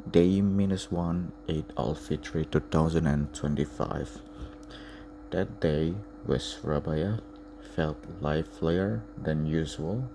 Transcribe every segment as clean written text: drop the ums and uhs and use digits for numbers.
Day -1, 8 Al-Fitri 2025. That day, West Surabaya felt livelier than usual.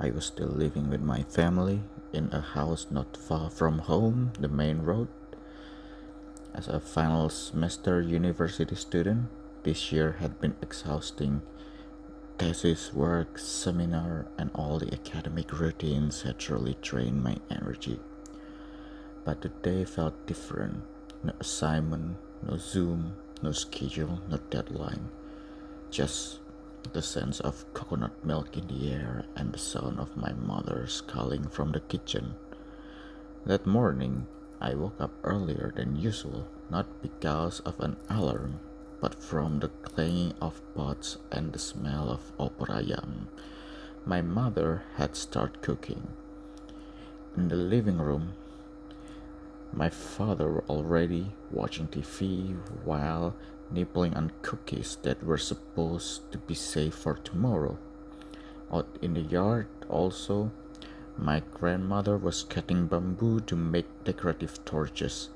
I was still living with my family in a house not far from home, the main road. As a final semester university student, this year had been exhausting. Thesis work, seminar, and all the academic routines had truly drained my energy. But the day felt different. No assignment, no Zoom, no schedule, no deadline. Just the sense of coconut milk in the air and the sound of my mother's calling from the kitchen. That morning, I woke up earlier than usual, not because of an alarm, but from the clanging of pots and the smell of opor ayam. My mother had started cooking. In the living room, my father were already watching TV while nibbling on cookies that were supposed to be safe for tomorrow. Out in the yard also, my grandmother was cutting bamboo to make decorative torches.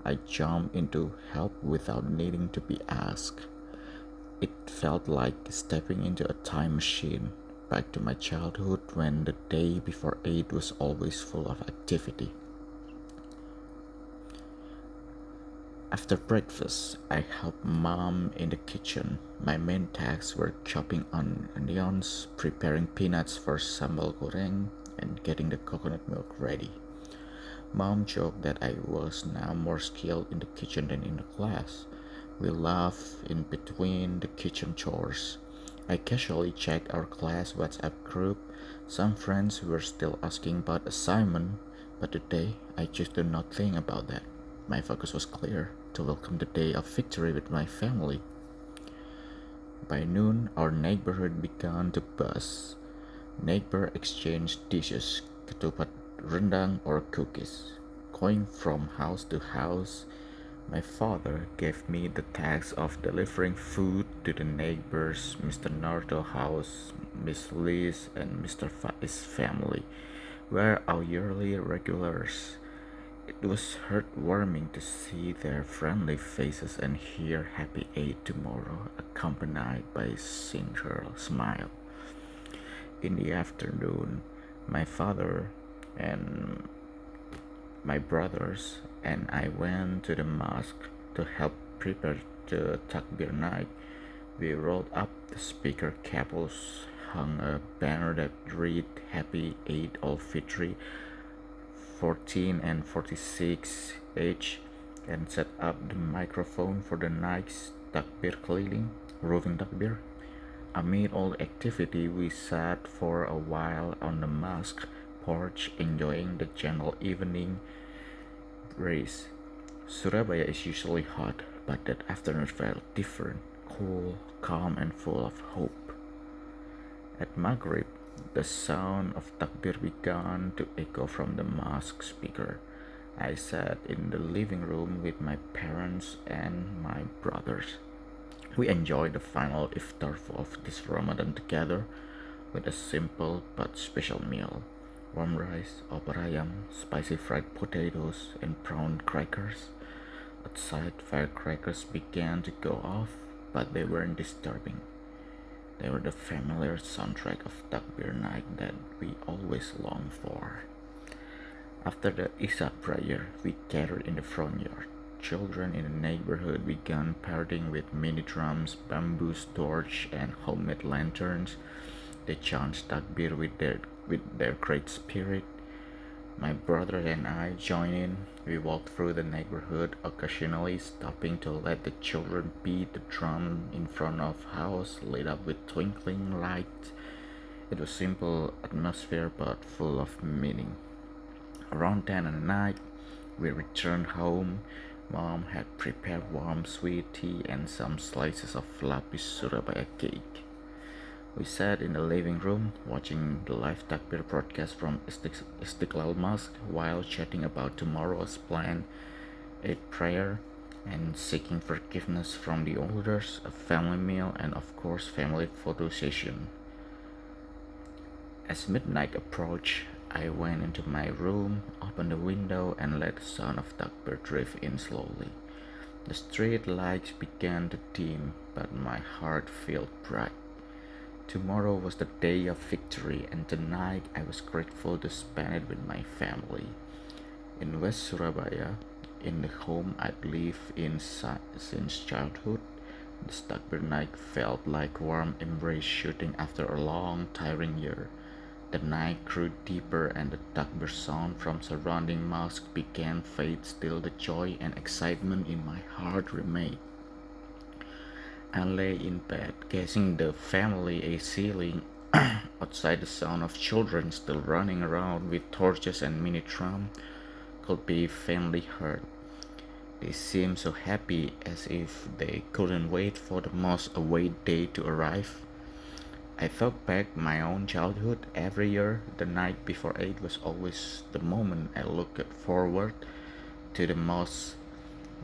I jumped in to help without needing to be asked. It felt like stepping into a time machine, back to my childhood when the day before 8 was always full of activity. After breakfast, I helped Mom in the kitchen. My main tasks were chopping onions, preparing peanuts for sambal goreng, and getting the coconut milk ready. Mom joked that I was now more skilled in the kitchen than in the class. We laughed in between the kitchen chores. I casually checked our class WhatsApp group. Some friends were still asking about assignment, but today I just did not think about that. My focus was clear: to welcome the day of victory with my family. By noon, our neighborhood began to buzz. Neighbors exchanged dishes, ketupat, rendang, or cookies. Going from house to house, my father gave me the task of delivering food to the neighbors, Mr. Nardo house, Miss Liz, and Mr. Faiz's family, were our yearly regulars. It was heartwarming to see their friendly faces and hear "Happy Eid tomorrow" accompanied by a sincere smile. In the afternoon, my father and my brothers and I went to the mosque to help prepare the takbir night. We rolled up the speaker cables, hung a banner that read "Happy Eid al-Fitri 14 and 46 age," and set up the microphone for the night's takbir keliling, roving takbir. Amid all the activity, we sat for a while on the mosque porch, enjoying the gentle evening breeze. Surabaya is usually hot, but that afternoon felt different, cool, calm, and full of hope. At Maghrib, the sound of takbir began to echo from the mosque speaker. I sat in the living room with my parents and my brothers. We enjoyed the final iftar of this Ramadan together with a simple but special meal: warm rice, opor ayam, spicy fried potatoes, and prawn crackers. Outside, firecrackers began to go off, but they weren't disturbing. They were the familiar soundtrack of takbir night that we always longed for. After the Isha prayer, we gathered in the front yard. Children in the neighborhood began parading with mini drums, bamboo torch, and homemade lanterns. They chanted takbir with their great spirit. My brother and I joined in. We walked through the neighborhood, occasionally stopping to let the children beat the drum in front of house lit up with twinkling lights. It was simple atmosphere but full of meaning. Around 10 at night, we returned home. Mom had prepared warm sweet tea and some slices of lapis Surabaya cake. We sat in the living room watching the live takbir broadcast from Istiqlal Mosque while chatting about tomorrow's planned Eid prayer and seeking forgiveness from the elders, a family meal, and of course family photo session. As midnight approached, I went into my room, opened the window, and let the sound of Takbir drift in slowly. The street lights began to dim, but my heart felt bright. Tomorrow was the day of victory, and tonight I was grateful to spend it with my family. In West Surabaya, in the home I'd lived in since childhood, the Takbir night felt like warm embrace shooting after a long, tiring year. The night grew deeper and the Takbir sound from surrounding mosques began fade. Still the joy and excitement in my heart remained. I lay in bed, gazing the family a ceiling. Outside the sound of children still running around with torches and mini drum could be faintly heard. They seemed so happy, as if they couldn't wait for the most awaited day to arrive. I thought back my own childhood. Every year, the night before Eid was always the moment I looked forward to the most.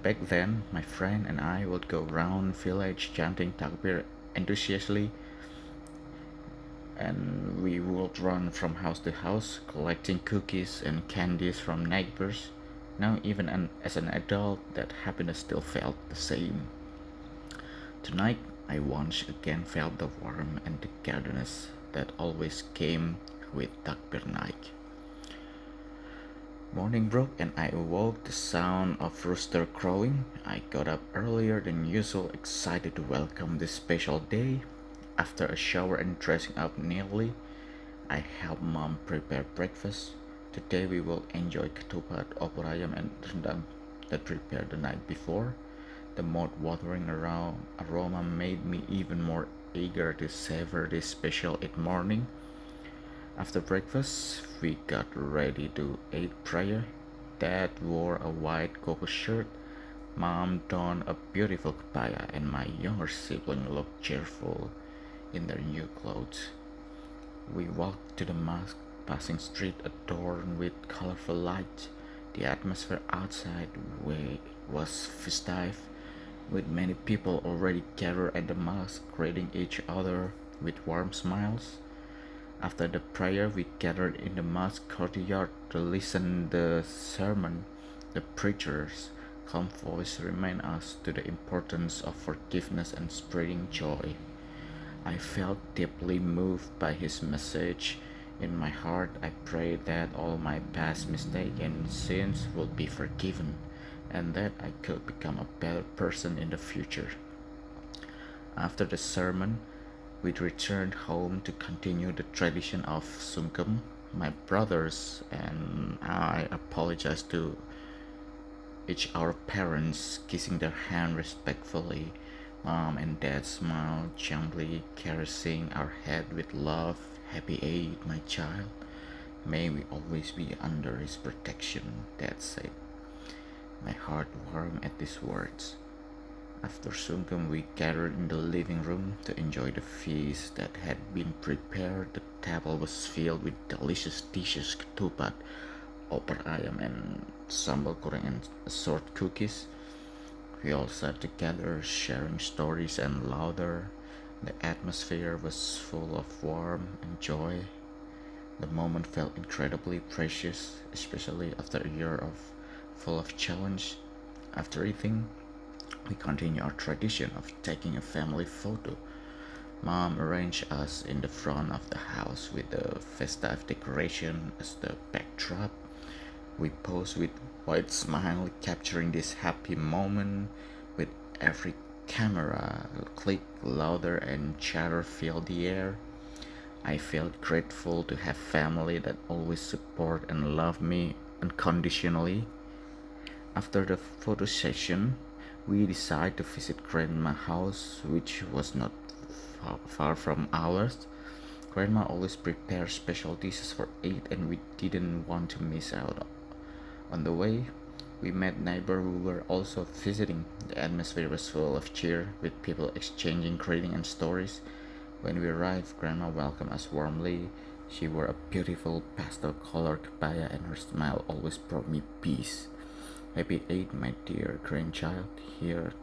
Back then, my friend and I would go round village chanting takbir enthusiastically, and we would run from house to house collecting cookies and candies from neighbors. Now, even as an adult, that happiness still felt the same. Tonight, I once again felt the warmth and togetherness that always came with Takbir night. Morning broke and I awoke to the sound of rooster crowing. I got up earlier than usual, excited to welcome this special day. After a shower and dressing up neatly, I helped mom prepare breakfast. Today we will enjoy ketupat, opor ayam, and rendang that prepared the night before. The mouth-watering aroma made me even more eager to savor this special Eid morning. After breakfast, we got ready to Eid prayer. Dad wore a white cocoa shirt, Mom donned a beautiful kebaya, and my younger sibling looked cheerful in their new clothes. We walked to the mosque, passing street adorned with colorful lights. The atmosphere outside was festive, with many people already gathered at the mosque, greeting each other with warm smiles. After the prayer, we gathered in the mosque courtyard to listen the sermon. The preacher's calm voice reminded us to the importance of forgiveness and spreading joy. I felt deeply moved by his message. In my heart, I prayed that all my past mistakes and sins would be forgiven, and that I could become a better person in the future. After the sermon, we returned home to continue the tradition of sungkem. My brothers and I apologized to each our parents, kissing their hand respectfully. Mom and Dad smiled gently, caressing our head with love. Happy Eid, my child. May we always be under his protection, Dad said. My heart warmed at these words. After sungkem, we gathered in the living room to enjoy the feast that had been prepared. The table was filled with delicious dishes, ketupat, opor ayam, and sambal goreng and assorted cookies. We all sat together, sharing stories and laughter. The atmosphere was full of warmth and joy. The moment felt incredibly precious, especially after a year full of challenge. After eating, we continue our tradition of taking a family photo. Mom arranged us in the front of the house with the festive decoration as the backdrop. We posed with wide smile, capturing this happy moment. With every camera click, louder and chatter filled the air. I felt grateful to have family that always support and love me unconditionally. After the photo session, we decided to visit Grandma's house, which was not far from ours. Grandma always prepares special dishes for Eid, and we didn't want to miss out. On the way, we met neighbors who were also visiting. The atmosphere was full of cheer, with people exchanging greetings and stories. When we arrived, Grandma welcomed us warmly. She wore a beautiful pastel-colored kebaya, and her smile always brought me peace. Happy Eid, my dear grandchild. Here,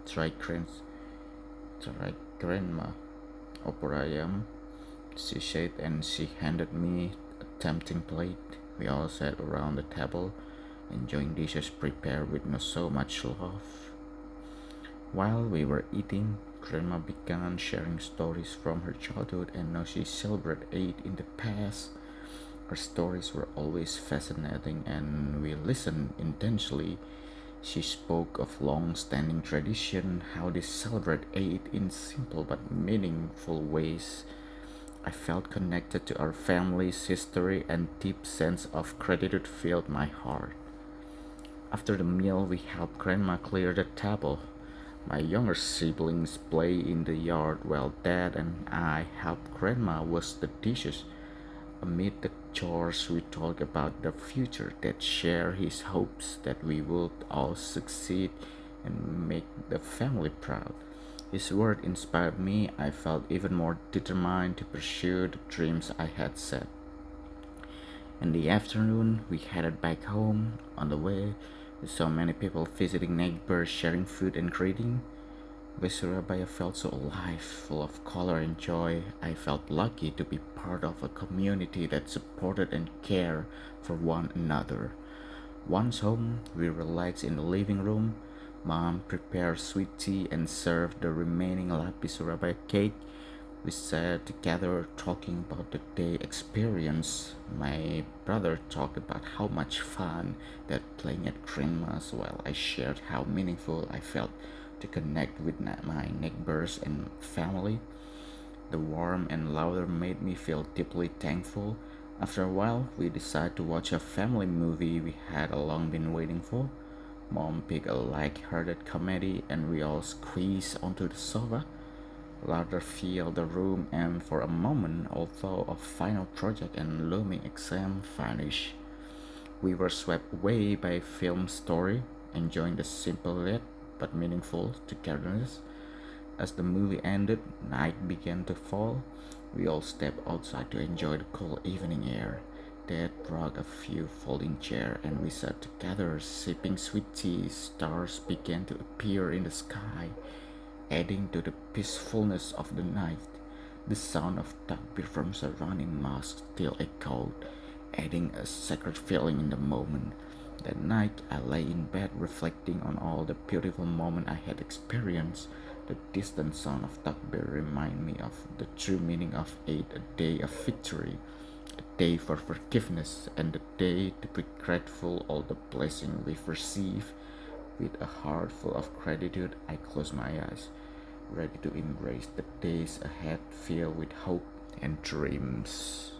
try grandma opor ayam, she said, and she handed me a tempting plate. We all sat around the table, enjoying dishes prepared with not so much love. While we were eating, Grandma began sharing stories from her childhood and how she celebrated Eid in the past. Her stories were always fascinating and we listened intensely. She spoke of long-standing tradition, how they celebrate Eid in simple but meaningful ways. I felt connected to our family's history and deep sense of gratitude filled my heart. After the meal, we helped Grandma clear the table. My younger siblings play in the yard while Dad and I helped Grandma wash the dishes. Amid the chores, we talked about the future. Dad shared his hopes that we would all succeed and make the family proud. His word inspired me. I felt even more determined to pursue the dreams I had set. In the afternoon, we headed back home. On the way, we saw many people visiting neighbors, sharing food and greeting. West Surabaya felt so alive, full of color and joy. I felt lucky to be part of a community that supported and cared for one another. Once home, we relaxed in the living room. Mom prepared sweet tea and served the remaining lapis Surabaya cake. We sat together talking about the day experience. My brother talked about how much fun that playing at grandma's while I shared how meaningful I felt to connect with my neighbors and family. The warmth and laughter made me feel deeply thankful. After a while, we decided to watch a family movie we had long been waiting for. Mom picked a light-hearted comedy and we all squeezed onto the sofa. Laughter filled the room and for a moment all thought of final project and looming exam finished. We were swept away by film story, enjoying the simple yet but meaningful togetherness. As the movie ended, night began to fall. We all stepped outside to enjoy the cool evening air. Dad brought a few folding chairs and we sat together sipping sweet tea. Stars began to appear in the sky, adding to the peacefulness of the night. The sound of takbir from surrounding mosques still echoed, adding a sacred feeling in the moment. That night, I lay in bed reflecting on all the beautiful moments I had experienced. The distant sound of takbir reminded me of the true meaning of Eid, a day of victory, a day for forgiveness, and a day to be grateful all the blessings we've received. With a heart full of gratitude, I closed my eyes, ready to embrace the days ahead filled with hope and dreams.